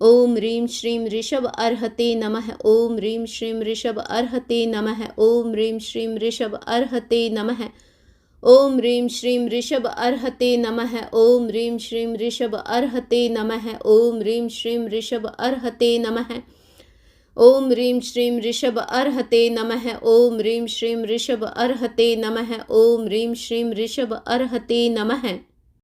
ओम ह्रीं श्रीं ऋषभ अर्हते नमः। ओम ह्रीं श्रीं ऋषभ अर्हते नमः। ओम ह्रीं श्रीं ऋषभ अर्हते नमः। ओम ह्रीं श्रीं ऋषभ अर्हते नमः। ओम ह्रीं श्रीं ऋषभ अर्हते नमः। ओम ह्रीं श्रीं ऋषभ अर्हते नमः। ओम ह्रीं श्रीं ऋषभ अर्हते नमः। ओम ह्रीं श्रीं ऋषभ अर्हते नमः। ओम ह्रीं श्रीं ऋषभ अर्हते नमः।